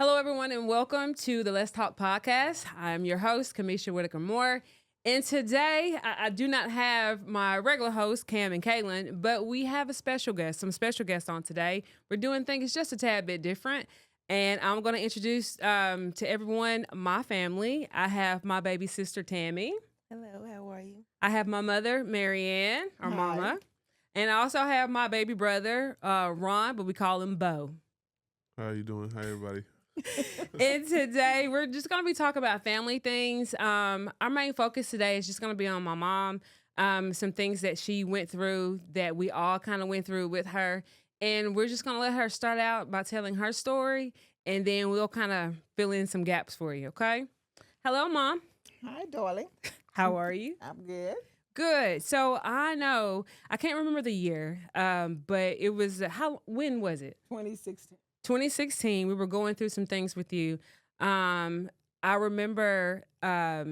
Hello, everyone, and welcome to the Let's Talk podcast. I'm your host, Kamisha Whitaker-Moore. And today, I do not have my regular host, Cam and Kaylin, but we have a special guest, some special guests on today. We're doing things just a tad bit different. And I'm going to introduce to everyone my family. I have my baby sister, Tammy. Hello, how are you? I have my mother, Marianne, our Hi. mama. And I also have my baby brother, Ron, but we call him Bo. How you doing? Hi, everybody. And today we're just going to be talking about family things. Our main focus today is just going to be on my mom, some things that she went through that we all kind of went through with her. And we're just going to let her start out by telling her story, and then we'll kind of fill in some gaps for you, okay? Hello, Mom. Hi, darling. How are you? I'm good. Good. So I know, I can't remember the year, but it was, when was it? 2016. 2016, we were going through some things with you. I remember I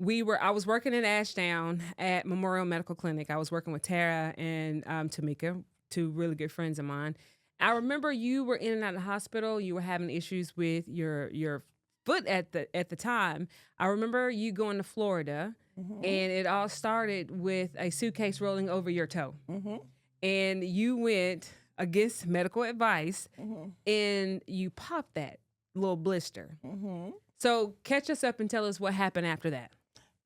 was working in Ashdown at Memorial Medical Clinic. I was working with Tara and Tamika, two really good friends of mine. I remember you were in and out of the hospital. You were having issues with your foot at the time. I remember you going to Florida, and it all started with a suitcase rolling over your toe. And you went against medical advice, and you popped that little blister. So catch us up and tell us what happened after that.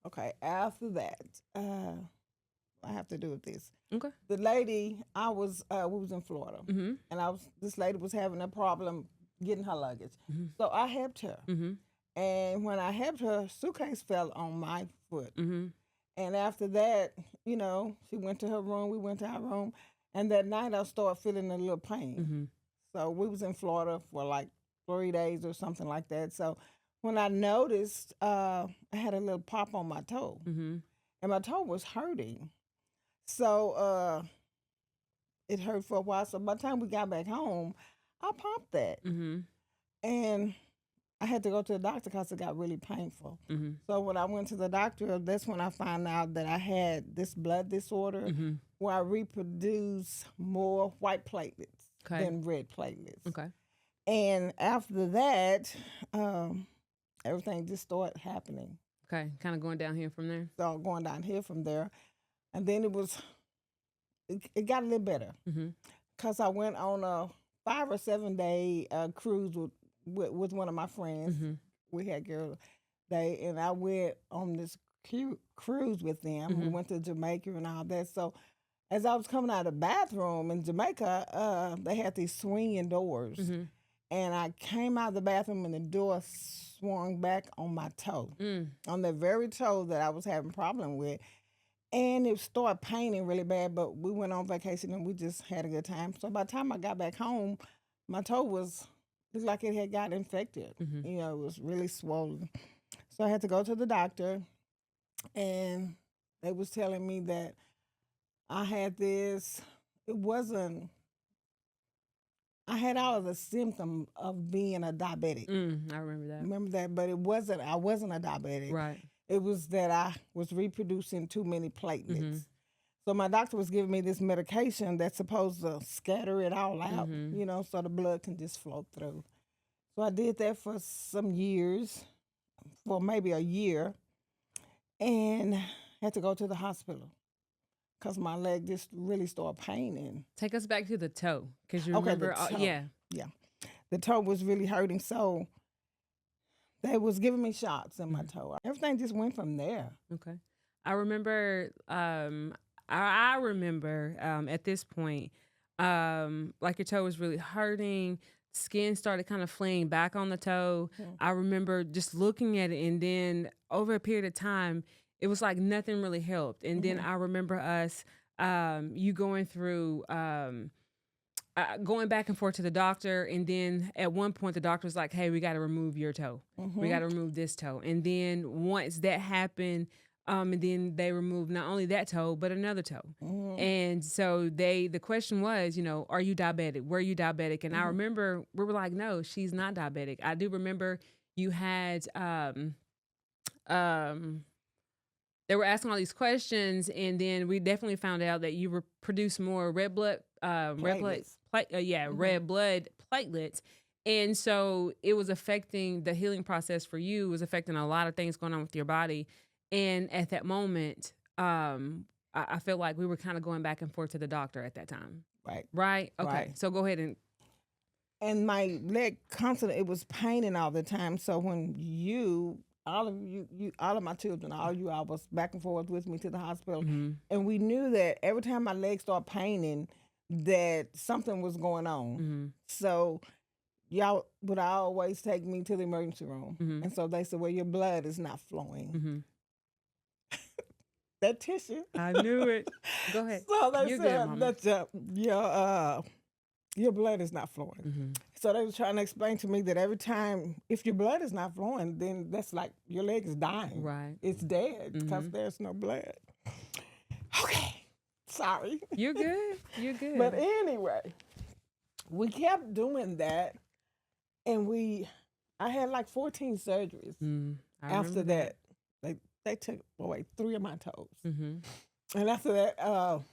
Okay, after that, I have to do with this. Okay. The lady, we was in Florida, and this lady was having a problem getting her luggage. So I helped her. And when I helped her, suitcase fell on my foot. And after that, she went to her room, we went to our room. And that night I started feeling a little pain. So we was in Florida for like 3 days or something like that. So when I noticed, I had a little pop on my toe. And my toe was hurting. So it hurt for a while. So by the time we got back home, I popped that. And I had to go to the doctor because it got really painful. So when I went to the doctor, that's when I found out that I had this blood disorder where I reproduce more white platelets than red platelets. Okay. And after that, everything just started happening. Okay. Kind of going down here from there. So going down here from there. And then it got a little better because I went on a 5 or 7 day cruise with one of my friends. We had girl day, and I went on this cruise with them. We went to Jamaica and all that. So as I was coming out of the bathroom in Jamaica, they had these swinging doors. And I came out of the bathroom and the door swung back on my toe, on the very toe that I was having problem with. And it started paining really bad, but we went on vacation and we just had a good time. So by the time I got back home, my toe looked like it had got infected. It was really swollen. So I had to go to the doctor, and they was telling me that I had this. I had all of the symptoms of being a diabetic. I remember that. Remember that? But I wasn't a diabetic. Right. It was that I was reproducing too many platelets. So my doctor was giving me this medication that's supposed to scatter it all out, so the blood can just flow through. So I did that for some years, for maybe a year, and had to go to the hospital because my leg just really started paining. Take us back to the toe, because you Okay, remember. the toe. Yeah. The toe was really hurting, so they was giving me shots in my toe. Everything just went from there. Okay. I remember. I remember at this point, like your toe was really hurting. Skin started kind of flaying back on the toe. I remember just looking at it, and then over a period of time, it was like nothing really helped. And then I remember us, you going through, going back and forth to the doctor. And then at one point, the doctor was like, hey, we got to remove your toe. We got to remove this toe. And then once that happened, and then they removed not only that toe, but another toe. And so the question was, are you diabetic? Were you diabetic? And I remember we were like, no, she's not diabetic. I do remember you had, they were asking all these questions, and then we definitely found out that you produced more red blood platelets, And so it was affecting the healing process for you. It was affecting a lot of things going on with your body. And at that moment, I felt like we were kind of going back and forth to the doctor at that time. Right. Right? Okay. Right. So go ahead and. And my leg constantly, it was paining all the time. So when all of my children, all you, I was back and forth with me to the hospital. Mhm. And we knew that every time my leg started paining, that something was going on. Mhm. So y'all would always take me to the emergency room. Mhm. And so they said, well, your blood is not flowing. Mhm. That tissue. I knew it. Go ahead. So they You're good, said Mama. that your blood is not flowing. Mhm. So they were trying to explain to me that every time, if your blood is not flowing, then that's like your leg is dying. Right. It's dead because there's no blood. Okay. Sorry. You're good. You're good. But anyway, we kept doing that, and I had like 14 surgeries I after remember that. They took away 3 of my toes. Mhm. And after that,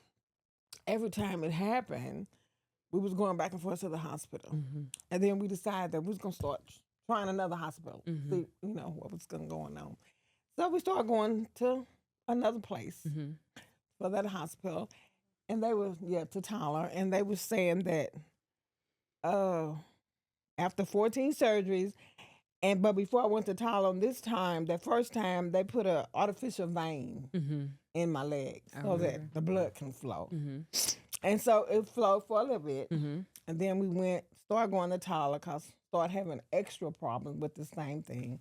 every time it happened, we was going back and forth to the hospital. Mhm. And then we decided that we was going to start trying another hospital, Mhm. see, what was going on. So we started going to another place Mhm. for that hospital. And they were, to Tyler. And they were saying that after 14 surgeries, but before I went to Tyler this time, that first time, they put an artificial vein Mhm. in my leg I so remember. that the blood can flow. Mhm. And so it flowed for a little bit. Mhm. And then we started going to Tyler because started having extra problems with the same thing.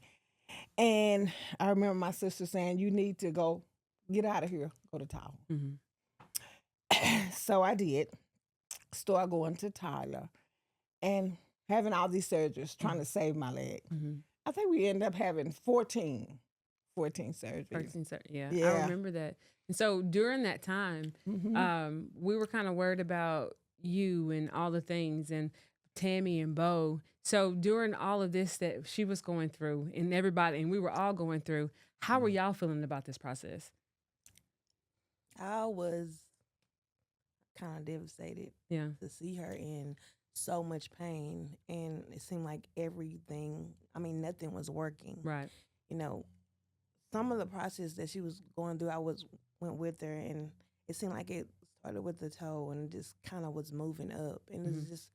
And I remember my sister saying, you need to go, get out of here, go to Tyler. Mhm. So I did. Started going to Tyler and having all these surgeries, trying to save my leg. Mhm. I think we ended up having 14 surgeries. Yeah, I Yeah. remember that. And so during that time, we were kind of worried about you and all the things, and Tammy and Bo. So during all of this that she was going through, and everybody, and we were all going through, how were y'all feeling about this process? I was kind of devastated Yeah. to see her in so much pain, and it seemed like nothing was working. Right. Some of the process that she was going through, went with her, and it seemed like it started with the toe and just kind of was moving up, and it was just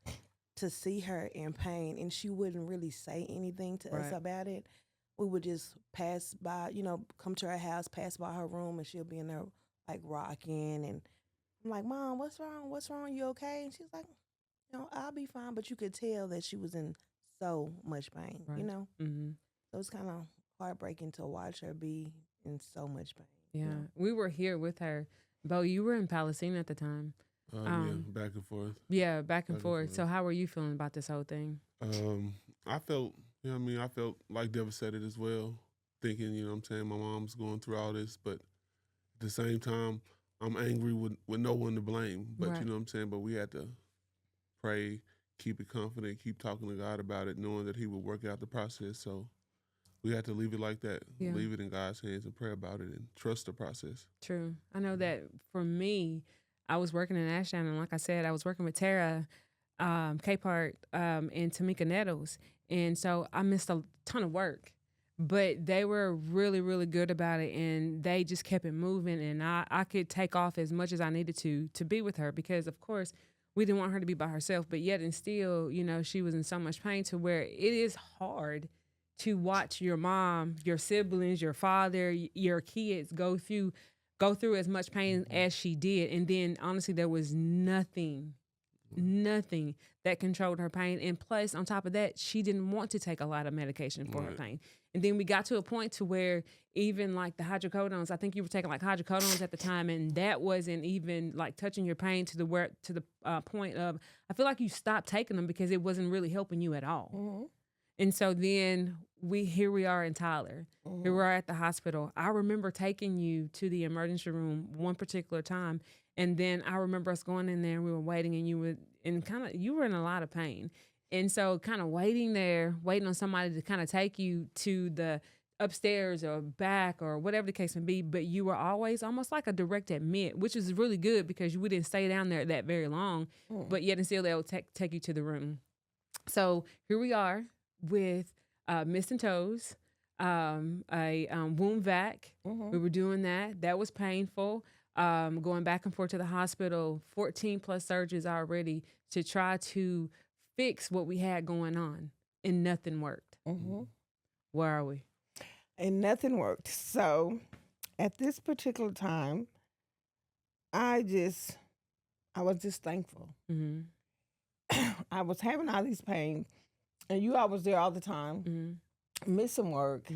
to see her in pain, and she wouldn't really say anything to us about it. We would just pass by, come to her house, pass by her room, and she'll be in there like rocking, and I'm like, Mom, what's wrong? What's wrong? You okay? And she's like, I'll be fine. But you could tell that she was in so much pain, Mm-hmm. So it's kind of heartbreaking to watch her be in so much pain. Yeah. We were here with her. Bo, you were in Palestine at the time. Yeah, back and forth. Yeah, back and forth. So how were you feeling about this whole thing? I felt, I felt like devastated as well, thinking, my mom's going through all this, but at the same time, I'm angry with no one to blame. But but we had to pray, keep it confident, keep talking to God about it, knowing that He would work out the process. So we had to leave it like that, leave it in God's hands and pray about it and trust the process. True. I know that for me, I was working in Ashdown, and like I said, I was working with Tara Capehart and Tamika Nettles. And so I missed a ton of work. But they were really, really good about it, and they just kept it moving, and I could take off as much as I needed to be with her because, of course, we didn't want her to be by herself, but yet and still, she was in so much pain to where it is hard to watch your mom, your siblings, your father, your kids go through as much pain as she did. And then, honestly, there was nothing that controlled her pain. And plus, on top of that, she didn't want to take a lot of medication for her pain. And then we got to a point to where even like the hydrocodones, I think you were taking like hydrocodones at the time, and that wasn't even like touching your pain to the point of, I feel like you stopped taking them because it wasn't really helping you at all. Mm-hmm. And so then here we are in Tyler. Mm-hmm. Here we are at the hospital. I remember taking you to the emergency room one particular time, and then I remember us going in there and we were waiting, and you were in a lot of pain. And so kind of waiting on somebody to kind of take you to the upstairs or back or whatever the case may be, but you were always almost like a direct admit, which is really good because we didn't stay down there that very long, but yet and still they'll take you to the room. So here we are with missing toes, a wound vac. We were doing that. That was painful. Going back and forth to the hospital, 14 plus surgeries already to try to fix what we had going on, and nothing worked. Where are we? And nothing worked. So at this particular time, I was just thankful. I was having all these pains, and you all was there all the time, missing work.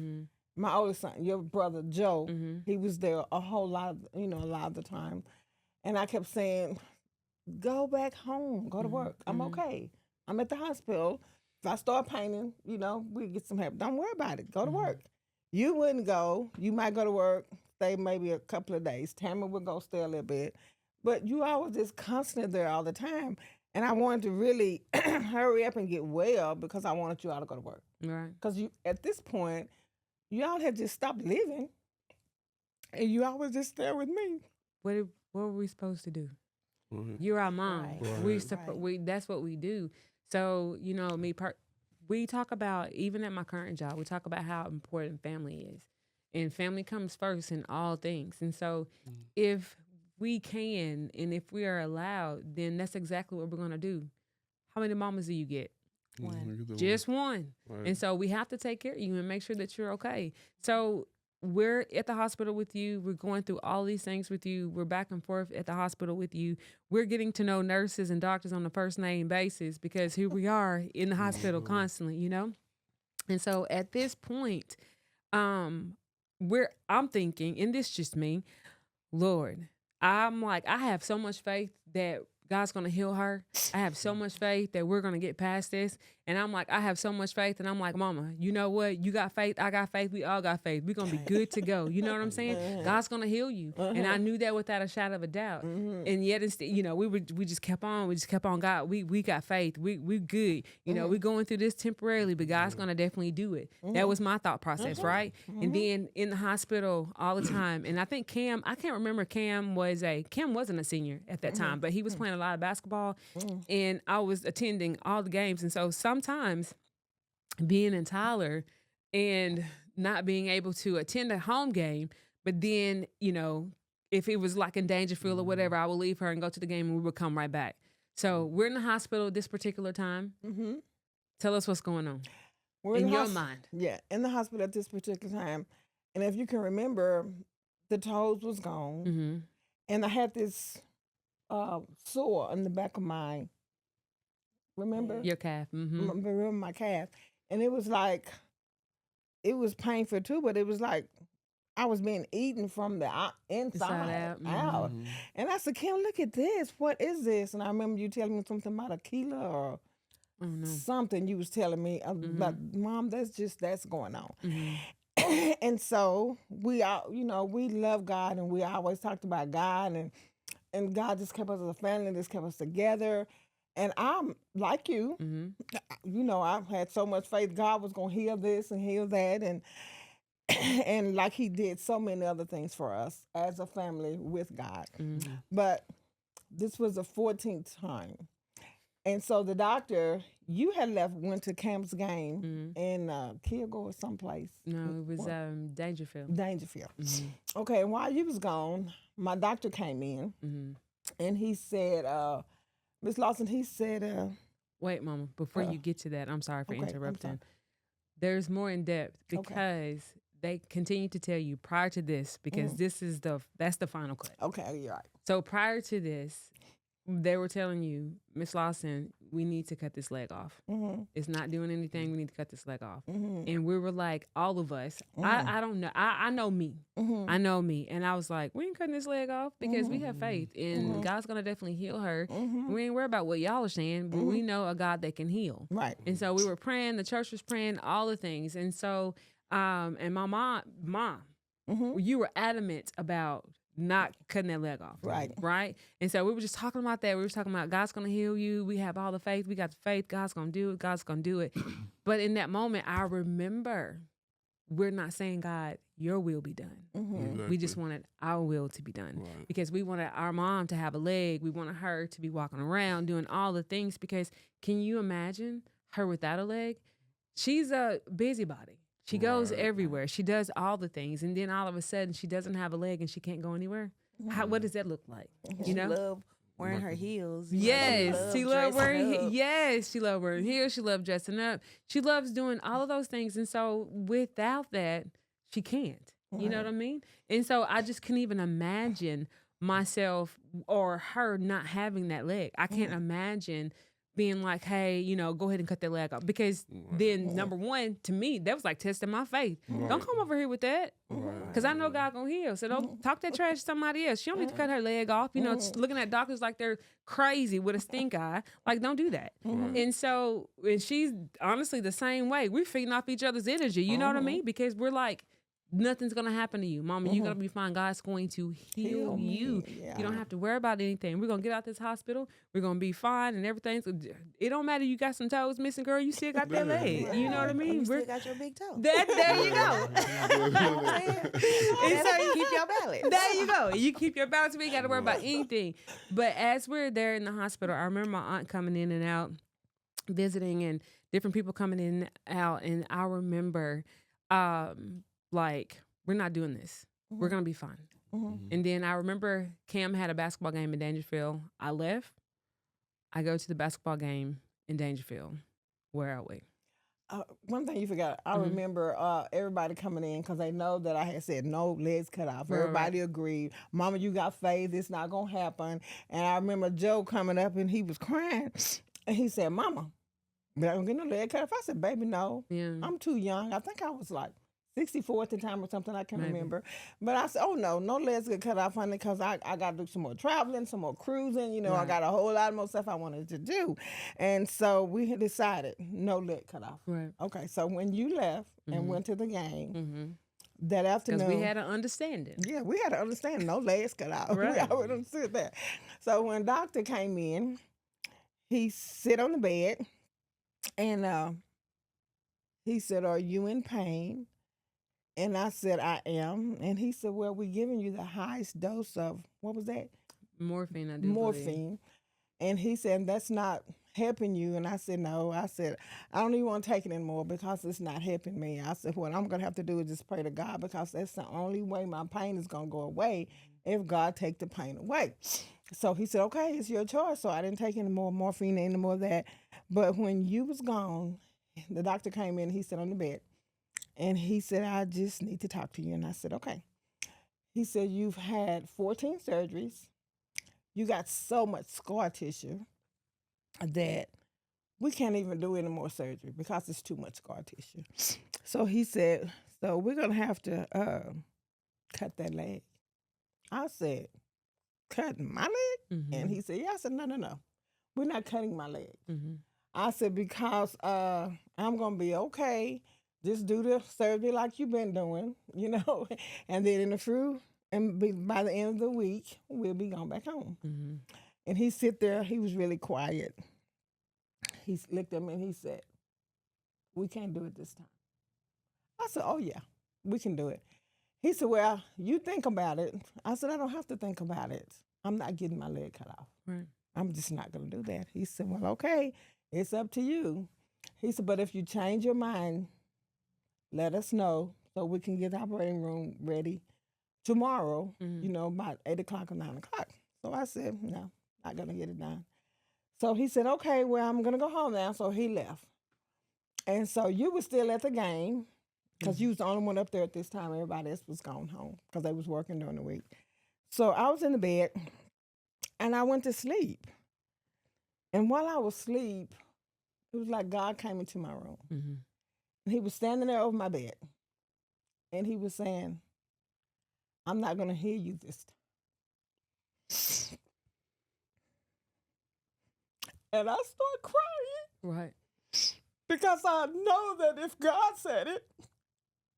My oldest son, your brother Joe, he was there a whole lot of, a lot of the time. And I kept saying, go back home, go to work. I'm okay. I'm at the hospital. If I start painting, we get some help. Don't worry about it. Go to work. You wouldn't go. You might go to work, stay maybe a couple of days. Tamara would go stay a little bit. But you all was just constantly there all the time. And I wanted to really hurry up and get well because I wanted you all to go to work. Right. Because at this point, you all had just stopped living, and you all was just there with me. What were we supposed to do? You're our mom. Right. We that's what we do. So we talk about, even at my current job, we talk about how important family is, and family comes first in all things. And so, if we can and if we are allowed, then that's exactly what we're gonna do. How many mamas do you get? One. Just one. Right. And so we have to take care of you and make sure that you're okay. So we're at the hospital with you. We're going through all these things with you. We're back and forth at the hospital with you. We're getting to know nurses and doctors on a first name basis because here we are in the hospital constantly, And so at this point, I'm thinking, and this just me, Lord, I'm like, I have so much faith that God's going to heal her. I have so much faith that we're going to get past this. And I'm like, I have so much faith. And I'm like, Mama, you know what? You got faith. I got faith. We all got faith. We're going to be good to go. You know what I'm saying? God's going to heal you. And I knew that without a shadow of a doubt. And yet, instead, we just kept on. We just kept on. God, we got faith. We good. We're going through this temporarily, but God's going to definitely do it. That was my thought process, right? And then in the hospital all the time. And I think Cam, I can't remember, Cam wasn't a senior at that time, but he was playing a lot of basketball, and I was attending all the games. And so sometimes being in Tyler and not being able to attend a home game, but then, if it was like in Dangerfield or whatever, I would leave her and go to the game and we would come right back. So we're in the hospital this particular time. Tell us what's going on We're in the your mind. Yeah, in the hospital at this particular time. And if you can remember, the toes was gone. And I had this sore on the back of my, remember? Your calf. Remember my calf. And it was painful too, but it was like I was being eaten from the inside out. And I said, Kim, look at this. What is this? And I remember you telling me something about a kilo or something you was telling me about, Mom, that's going on. And so we all, we love God, and we always talked about God, and God just kept us as a family, just kept us together. And I'm like you, I've had so much faith God was going to heal this and heal that. And like he did so many other things for us as a family with God. But this was the 14th time. And so the doctor, you had went to Cam's game in Kilgore or someplace. No, it was Dangerfield. Dangerfield. Okay, and while you was gone, my doctor came in, and he said, Miss Lawson, he said... Wait, Mama, before you get to that, I'm sorry for interrupting. There's more in depth because they continue to tell you prior to this, because that's the final cut. Okay, you're right. So prior to this, they were telling you, Miss Lawson, we need to cut this leg off. It's not doing anything. We need to cut this leg off. And we were like, all of us, I don't know. I know me. I know me. And I was like, we ain't cutting this leg off because we have faith, and God's going to definitely heal her. We ain't worried about what y'all are saying, but we know a God that can heal. Right. And so we were praying. The church was praying, all the things. And so, and my mom, you were adamant about not cutting that leg off. Right. And so we were just talking about that. We were talking about God's going to heal you. We have all the faith. We got the faith. God's going to do it. God's going to do it. But in that moment, I remember we're not saying, God, your will be done. Exactly. We just wanted our will to be done because we wanted our mom to have a leg. We wanted her to be walking around doing all the things, because can you imagine her without a leg, she's a busybody. She goes Right. everywhere. She does all the things, and then all of a sudden, she doesn't have a leg and she can't go anywhere. What does that look like? She You know? love wearing her heels. Yes, she loved wearing. dressing up. Yes, she loved wearing heels. She loved dressing up. She loves doing all of those things, and so without that, she can't. You know what I mean? And so I just couldn't even imagine myself or her not having that leg. I can't imagine being like, hey, go ahead and cut that leg off. Because then, number one, to me, that was like testing my faith. Don't come over here with that. Because I know God gonna heal. So don't talk that trash to somebody else. She don't need to cut her leg off. Looking at doctors like they're crazy with a stink eye. Like, don't do that. And so, and she's honestly the same way. We're feeding off each other's energy. You know what I mean? Because we're like, nothing's gonna happen to you, Mama. You're gonna be fine. God's going to heal you. Yeah. You don't have to worry about anything. We're gonna get out this hospital. We're gonna be fine, and everything's. It don't matter. You got some toes missing, girl. You still got that leg. You know what I And mean? you still got your big toe. There you go. And so you keep your balance. There you go. You keep your balance. We ain't got to worry about anything. But as we're there in the hospital, I remember my aunt coming in and out, visiting, and different people coming in and out, and I remember. Like, we're not doing this. We're going to be fine. And then I remember Cam had a basketball game in Dangerfield. I left. I go to the basketball game in Dangerfield. Where are we? One thing you forgot, I remember everybody coming in because they know that I had said no legs cut off. Right, Everybody agreed. Mama, you got faith. It's not going to happen. And I remember Joe coming up and he was crying. And he said, Mama, but I'm going to get no leg cut off. I said, baby, no. Yeah. I'm too young. I think I was like 64 at the time or something. I can't Maybe. remember. But I said, oh, no legs get cut off, honey, because I got to do some more traveling, some more cruising. I Right. got a whole lot more stuff I wanted to do. And so we had decided no leg cut off. Right. Okay, so when you left and went to the game that Because afternoon. we had an understanding. Yeah, we had to understand no legs cut off. Right. We already understood that. So when doctor came in, he sit on the bed and he said, are you in pain? And I said, I am. And he said, well, we're giving you the highest dose of, what was that? Morphine, I do believe. Morphine. And he said, that's not helping you. And I said, no. I said, I don't even want to take it anymore because it's not helping me. I said, what I'm going to have to do is just pray to God because that's the only way my pain is going to go away if God take the pain away. So he said, okay, it's your choice. So I didn't take any more morphine, any more of that. But when you was gone, the doctor came in, he sat on the bed. And he said, I just need to talk to you. And I said, okay. He said, you've had 14 surgeries. You got so much scar tissue that we can't even do any more surgery because it's too much scar tissue. So he said, so we're going to have to cut that leg. I said, cut my leg? And he said, yeah. I said, no. We're not cutting my leg. I said, because I'm going to be okay. Just do the surgery like you've been doing, and then in the fruit, and by the end of the week, we'll be going back home. And he sit there, he was really quiet. He looked at me and he said, we can't do it this time. I said, oh yeah, we can do it. He said, well, you think about it. I said, I don't have to think about it. I'm not getting my leg cut off. Right. I'm just not going to do that. He said, well, okay, it's up to you. He said, but if you change your mind, let us know so we can get the operating room ready tomorrow, about 8 o'clock or 9 o'clock. So I said, no, not going to get it done. So he said, okay, well, I'm going to go home now. So he left. And so you were still at the game because you was the only one up there at this time. Everybody else was gone home because they was working during the week. So I was in the bed and I went to sleep. And while I was asleep, it was like God came into my room. And he was standing there over my bed. And he was saying, I'm not going to hear you this time. And I started crying. Right. Because I know that if God said it,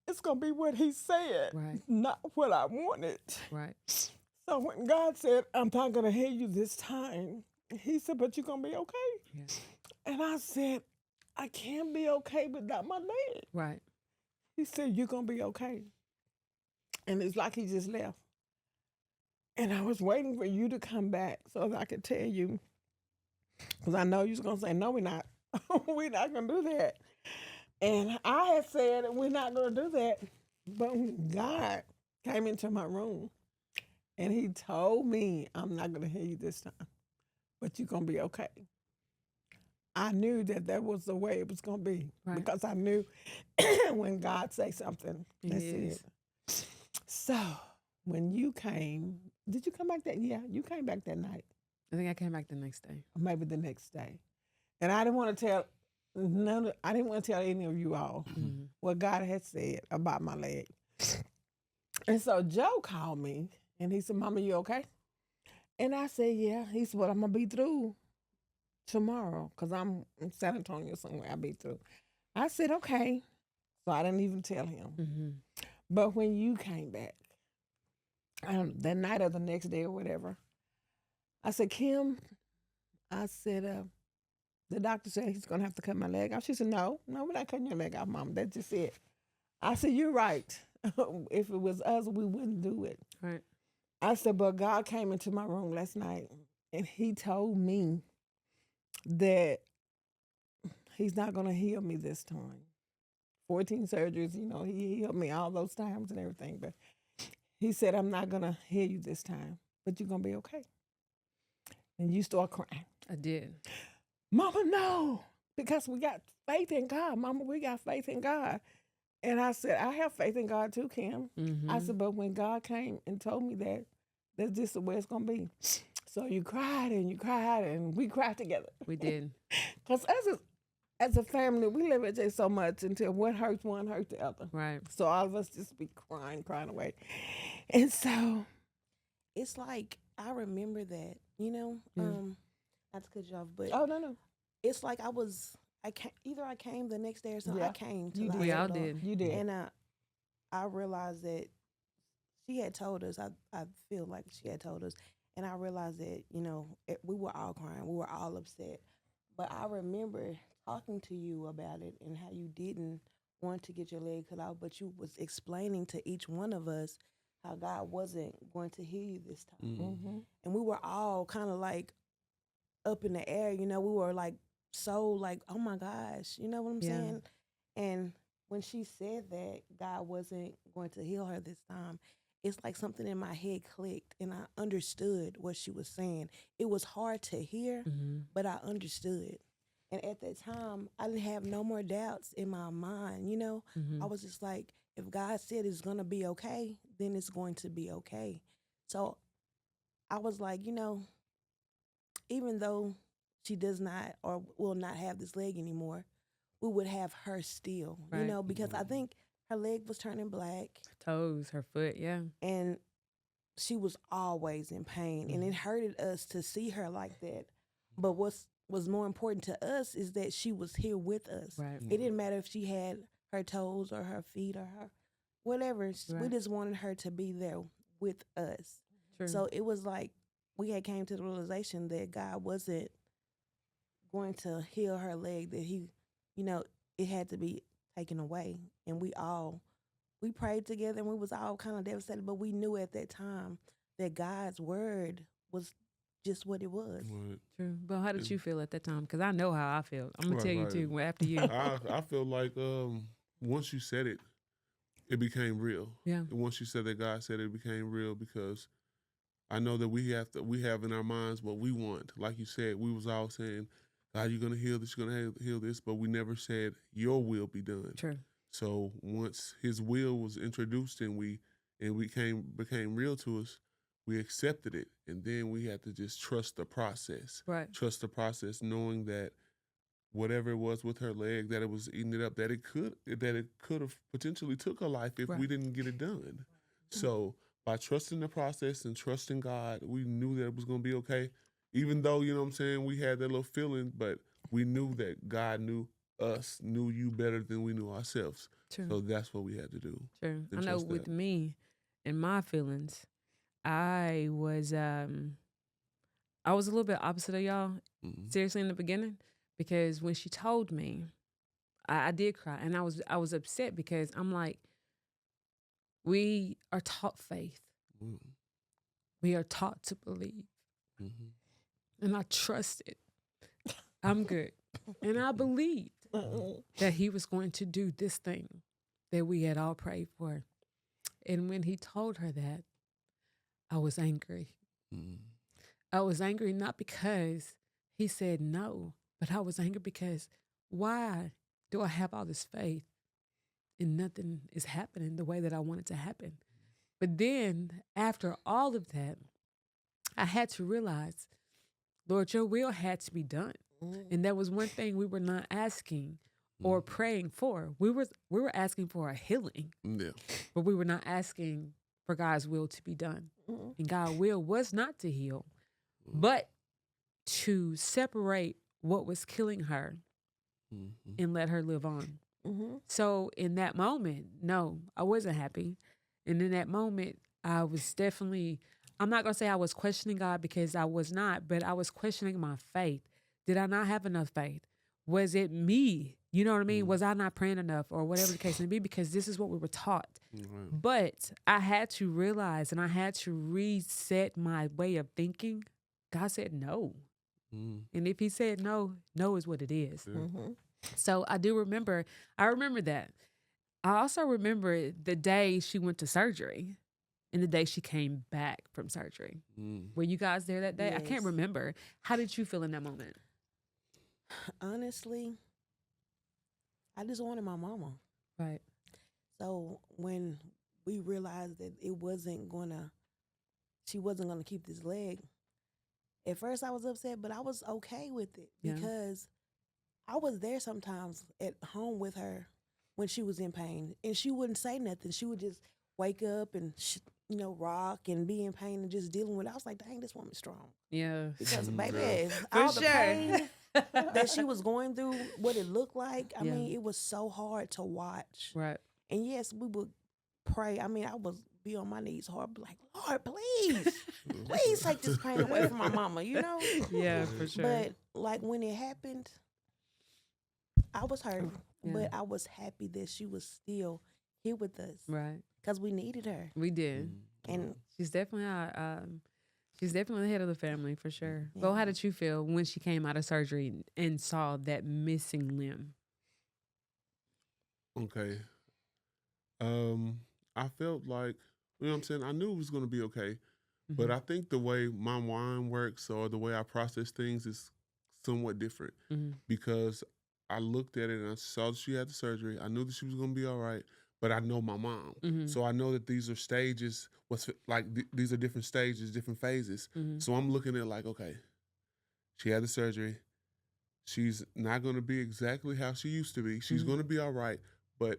it's going to be what he said, Right. not what I wanted. Right. So when God said, I'm not going to hear you this time, he said, but you're going to be okay. Yes. And I said, I can't be okay without my leg. Right. He said, you're going to be okay. And it's like he just left. And I was waiting for you to come back so that I could tell you, because I know you was going to say, no, we're not. We're not gonna do that. And I had said we're not gonna do that. But when God came into my room and he told me, I'm not gonna hear you this time, but you're gonna be okay. I knew that that was the way it was gonna be. Right. Because I knew when God say something, It that's is. it. So when you came, did you come back that? Yeah, you came back that night, I think I came back the next day. or maybe the next day. And I didn't want to tell I didn't want to tell any of you all Mm-hmm. what God had said about my leg. And so Joe called me and he said, Mama, you okay? And I said, yeah. He said, well, I'm gonna be through tomorrow because I'm in San Antonio somewhere. I'll be through. I said, okay. So I didn't even tell him. Mm-hmm. But when you came back, that night or the next day or whatever, I said, Kim, I said, the doctor said he's gonna have to cut my leg off. She said, no, we're not cutting your leg off, Mama. That's just it. I said, you're right. If it was us, we wouldn't do it. Right. I said, but God came into my room last night and he told me that he's not gonna heal me this time. 14 surgeries, he healed me all those times and everything, but he said, I'm not gonna heal you this time, but you're gonna be okay. And you start crying. I did. Mama, no, because we got faith in God. Mama, we got faith in God. And I said, I have faith in God too, Kim. Mm-hmm. I said, but when God came and told me that, that's just the way it's going to be. So you cried and we cried together. We did. Because as a family, we live with each so much until what hurts one hurts the other. Right. So all of us just be crying away. And so It's like I remember that, not to cut you off, but oh no. it's like I came the next day or something. Yeah, I came to you the did. We all hospital, did. You did. and I realized that she had told us. I feel like she had told us, and I realized that we were all crying, we were all upset. But I remember talking to you about it and how you didn't want to get your leg cut off, but you was explaining to each one of us how God wasn't going to heal you this time, Mm-hmm. and we were all kind of like up in the air. We were like so like, oh my gosh, you know what I'm Yeah. saying? And when she said that God wasn't going to heal her this time, it's like something in my head clicked and I understood what she was saying. It was hard to hear, Mm-hmm. but I understood. And at that time, I didn't have no more doubts in my mind. Mm-hmm. I was just like, if God said it's going to be okay, then it's going to be okay. So I was like, even though she does not or will not have this leg anymore, we would have her still, Right. because I think her leg was turning black Toes, her foot, yeah. and she was always in pain and it hurted us to see her like that. But what's was more important to us is that she was here with us. Right. It didn't matter if she had her toes or her feet or her whatever. We Right. just wanted her to be there with us. True. So it was like we had came to the realization that God wasn't going to heal her leg, that he, it had to be taken away. And we prayed together and we was all kind of devastated, but we knew at that time that God's word was just what it was. Right. True. But how did you feel at that time? Because I know how I felt. I'm gonna Right, tell you right. too. Well, after you. I feel like once you said it, it became real. Yeah. And once you said that God said it became real because I know that we have in our minds what we want. Like you said, we was all saying, God, you're gonna heal this, you're gonna heal this, but we never said your will be done. True. So once his will was introduced and we became real to us, we accepted it. And then we had to just trust the process. Right. Trust the process, knowing that whatever it was with her leg, that it was eating it up, that it could have potentially took her life if Right. we didn't get it done. So by trusting the process and trusting God, we knew that it was gonna be okay. Even though, we had that little feeling, but we knew that God knew us, knew you better than we knew ourselves. True. So that's what we had to do. True. and I know trust with that. me and my feelings, I was a little bit opposite of y'all, Mhm. seriously, in the beginning, because when she told me, I did cry and I was upset because I'm like, we are taught faith. Mm. We are taught to believe. Mhm. And I trust it. I'm good. And I believed that he was going to do this thing that we had all prayed for. And when he told her that, I was angry. Mm. I was angry not because he said no, but I was angry because why do I have all this faith and nothing is happening the way that I want it to happen? But then after all of that, I had to realize, Lord, your will had to be done. And that was one thing we were not asking or praying for. We were asking for a healing, Yeah. but we were not asking for God's will to be done. And God's will was not to heal, but to separate what was killing her and let her live on. So in that moment, no, I wasn't happy. And in that moment, I was definitely, I'm not going to say I was questioning God because I was not, but I was questioning my faith. Did I not have enough faith? Was it me? You know what I mean? Was I not praying enough or whatever the case may be? Because this is what we were taught. But I had to realize and I had to reset my way of thinking. God said no. And if he said no, no is what it is. So I remember that. I also remember the day she went to surgery and the day she came back from surgery. Were you guys there that day? I can't Yes. remember. How did you feel in that moment? Honestly, I just wanted my mama. Right. So when we realized that she wasn't gonna keep this leg, at first I was upset, but I was okay with it Yeah. because I was there sometimes at home with her when she was in pain, and she wouldn't say nothing. She would just wake up and rock and be in pain and just dealing with it. I was like, dang, this woman's strong. Yeah. Because baby, For all the sure. pain that she was going through, what it looked like, I Yeah. mean, it was so hard to watch. Right. And yes, we would pray. I mean, I would be on my knees hard, be like, Lord, please, please take this pain away from my mama, Yeah, for sure. But like when it happened, I was hurt, Yeah. but I was happy that she was still here with us Right. because we needed her. We did. And She's definitely she's definitely the head of the family for sure. Yeah. Bo, how did you feel when she came out of surgery and saw that missing limb? Okay. I felt like, you know what I'm saying? I knew it was going to be okay. But I think the way my mind works or the way I process things is somewhat different because I looked at it and I saw that she had the surgery. I knew that she was going to be all right, but I know my mom. So I know that these are stages, these are different stages, different phases. So I'm looking at like, okay, she had the surgery. She's not going to be exactly how she used to be. She's going to be all right, but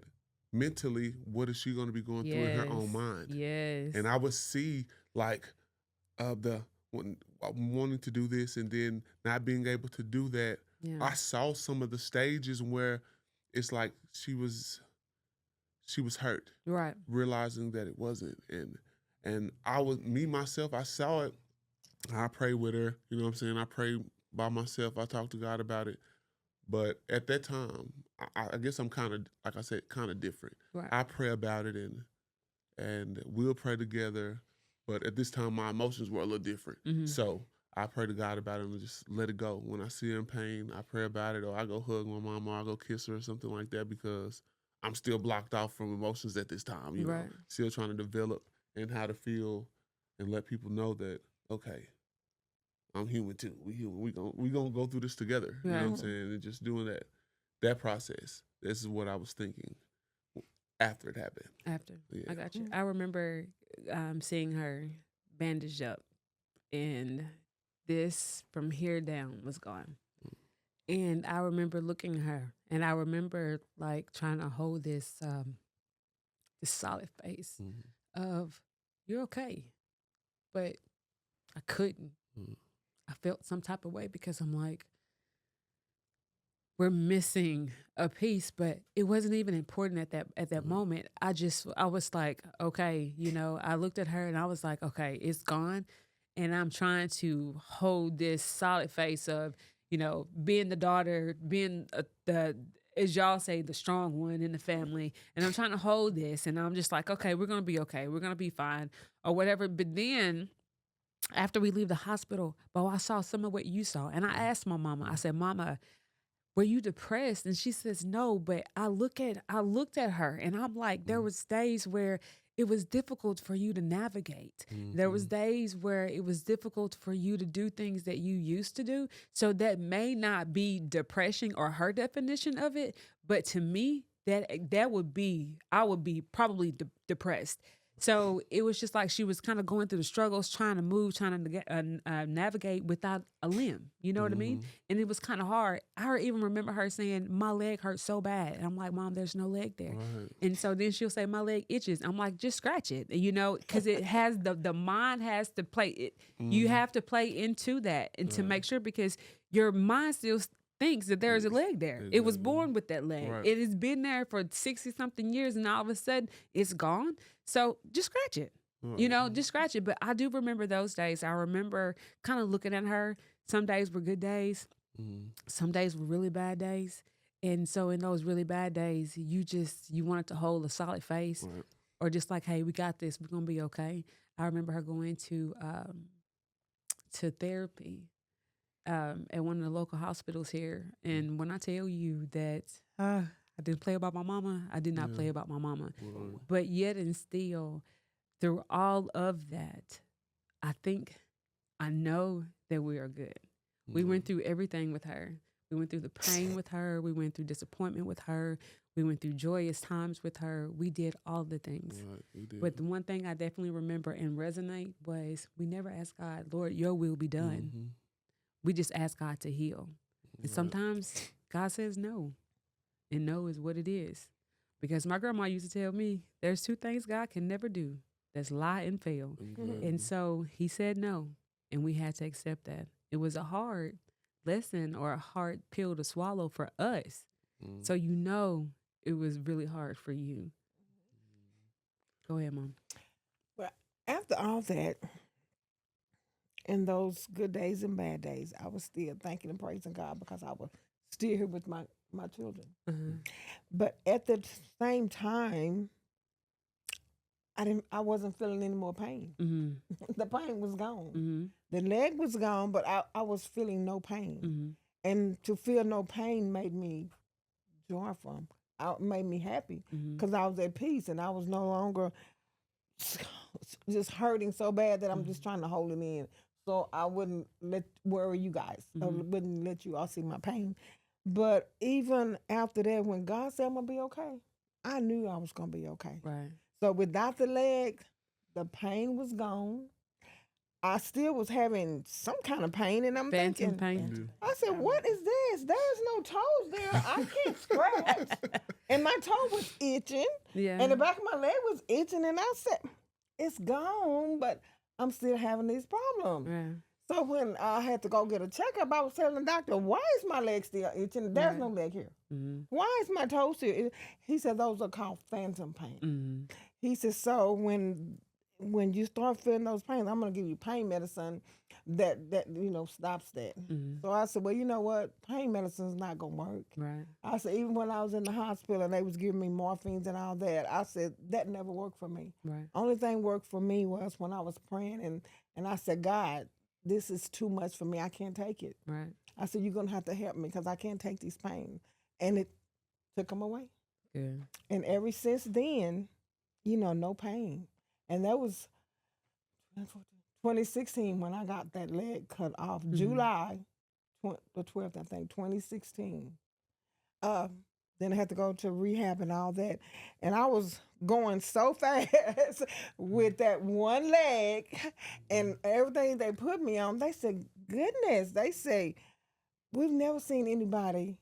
mentally, what is she going to be going through in her own mind? Yes. And I would see like wanting to do this and then not being able to do that. Yeah. I saw some of the stages where it's like she was hurt, Right. realizing that it wasn't. And I was myself, I saw it. I prayed with her, you know what I'm saying? I prayed by myself. I talked to God about it. But at that time, I guess I'm kind of, like I said, kind of different. Right. I pray about it and we'll pray together. But at this time, my emotions were a little different. So I pray to God about it and just let it go. When I see her in pain, I pray about it, or I go hug my mom, or I go kiss her or something like that because I'm still blocked off from emotions at this time, you know, Right. still trying to develop and how to feel and let people know that, okay, I'm human too. We human. We gonna go through this together. You know what I'm Right. saying? And just doing that process. This is what I was thinking after it happened. After. Yeah. I got you. I remember seeing her bandaged up and this from here down was gone. And I remember looking at her and I remember like trying to hold this solid face of you're okay. But I couldn't. I felt some type of way because I'm like, we're missing a piece, but it wasn't even important at that moment. I was like, okay, I looked at her and I was like, okay, it's gone. And I'm trying to hold this solid face of, being the daughter, being as y'all say, the strong one in the family. And I'm trying to hold this and I'm just like, okay, we're going to be okay. We're going to be fine or whatever. But then after we leave the hospital, I saw some of what you saw. And I asked my mama, I said, Mama, were you depressed? And she says, no, but I looked at her and I'm like, there was days where it was difficult for you to navigate. There was days where it was difficult for you to do things that you used to do. So that may not be depression or her definition of it, but to me, that would be, I would be probably depressed. So it was just like she was kind of going through the struggles, trying to move, trying to navigate without a limb. You know what I mean? And it was kind of hard. I even remember her saying, my leg hurts so bad. And I'm like, Mom, there's no leg there. Right. And so then she'll say, my leg itches. I'm like, just scratch it, because it has the mind has to play it. You have to play into that and to make sure, because your mind still thinks that there is a leg there. It was born with that leg. Right. It has been there for 60 something years and all of a sudden it's gone. So just scratch it, just scratch it. But I do remember those days. I remember kind of looking at her. Some days were good days. Some days were really bad days. And so in those really bad days, you wanted to hold a solid face or just like, hey, we got this. We're going to be okay. I remember her going to therapy at one of the local hospitals here. And when I tell you that I didn't play about my mama, I did not play about my mama. But yet and still, through all of that, I know that we are good. We went through everything with her. We went through the pain with her. We went through disappointment with her. We went through joyous times with her. We did all the things. Right, we did. But the one thing I definitely remember and resonate was we never asked God, Lord, your will be done. We just ask God to heal. And sometimes God says no. And no is what it is. Because my grandma used to tell me, there's two things God can never do. That's lie and fail. And so he said no. And we had to accept that. It was a hard lesson or a hard pill to swallow for us. So it was really hard for you. Go ahead, Mom. But after all that, in those good days and bad days, I was still thanking and praising God because I was still here with my children. But at the same time, I wasn't feeling any more pain. The pain was gone. The leg was gone, but I was feeling no pain. And to feel no pain made me joyful. It made me happy because I was at peace and I was no longer just hurting so bad that I'm just trying to hold it in. So I wouldn't worry you guys. I wouldn't let you all see my pain. But even after that, when God said I'm going to be okay, I knew I was going to be okay. Right. So without the leg, the pain was gone. I still was having some kind of pain, and I'm Phantom thinking, pain. I said, what is this? There's no toes there. I can't scratch. And my toe was itching, and the back of my leg was itching, and I said, it's gone, but I'm still having these problems. Yeah. So when I had to go get a checkup, I was telling the doctor, why is my leg still itching? There's no leg here. Why is my toe still itching? He said, those are called phantom pain. He said, so when you start feeling those pains, I'm going to give you pain medicine that stops that. So I said, well, you know what? Pain medicine is not going to work. Right. I said, even when I was in the hospital and they was giving me morphines and all that, I said, that never worked for me. Right. Only thing worked for me was when I was praying and I said, God, this is too much for me. I can't take it. Right. I said, you're going to have to help me because I can't take these pains. And it took them away. Good. And ever since then, no pain. And that was 2016 when I got that leg cut off. July the 12th, I think, 2016. Then I had to go to rehab and all that. And I was going so fast with that one leg and everything they put me on. They said, goodness, they say, we've never seen anybody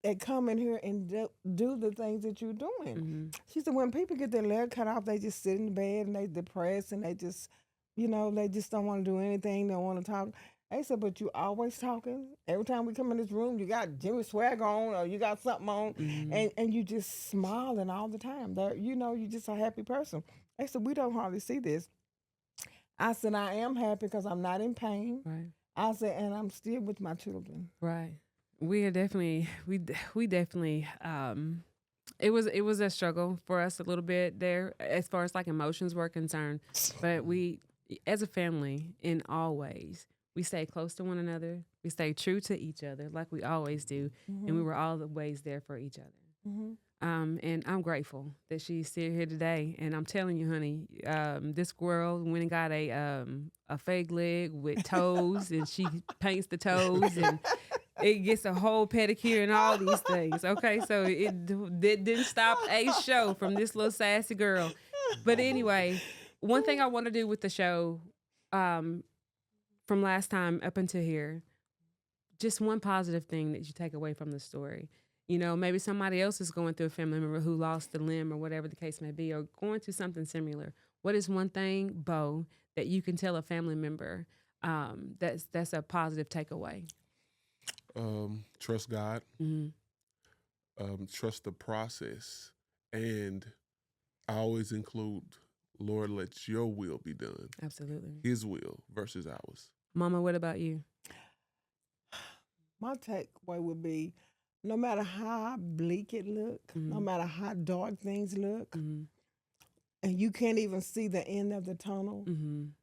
that come in here and do the things that you're doing. She said, when people get their leg cut off, they just sit in the bed and they depressed and they just, they just don't want to do anything. They don't want to talk. They said, but you always talking. Every time we come in this room, you got Jimmy Swag on or you got something on and you just smiling all the time. You're just a happy person. They said, we don't hardly see this. I said, I am happy because I'm not in pain. Right. I said, and I'm still with my children. Right. We are definitely, we definitely, it was a struggle for us a little bit there as far as like emotions were concerned, but we, as a family in all ways, We stayed close to one another. We stayed true to each other like we always do. And we were always there for each other. And I'm grateful that she's still here today. And I'm telling you, honey, this girl went and got a fake leg with toes, and she paints the toes, and it gets a whole pedicure and all these things. Okay, so it didn't stop a show from this little sassy girl. But anyway, one thing I want to do with the show, from last time up until here, just one positive thing that you take away from the story. You know, maybe somebody else is going through a family member who lost a limb or whatever the case may be, or going through something similar. What is one thing, Bo, that you can tell a family member that's a positive takeaway? Trust God. Trust the process. And I always include, Lord, let your will be done. Absolutely. His will versus ours. Mama, what about you? My takeaway would be, no matter how bleak it look, no matter how dark things look, and you can't even see the end of the tunnel,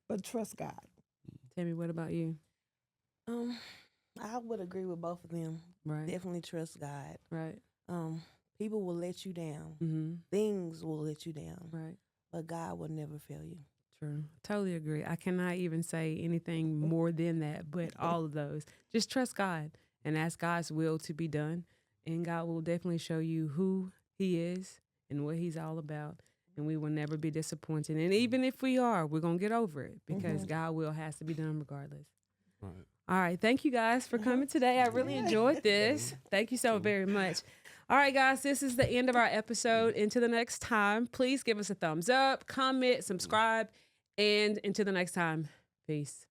but trust God. Tammy, what about you? I would agree with both of them. Right. Definitely trust God. Right. People will let you down. Things will let you down. Right. But God will never fail you. True. Totally agree. I cannot even say anything more than that, but all of those. Just trust God and ask God's will to be done. And God will definitely show you who he is and what he's all about. And we will never be disappointed. And even if we are, we're going to get over it because God's will has to be done regardless. Right. All right. Thank you guys for coming today. I really enjoyed this. Thank you so very much. All right, guys, this is the end of our episode. Until the next time, please give us a thumbs up, comment, subscribe, and until the next time, peace.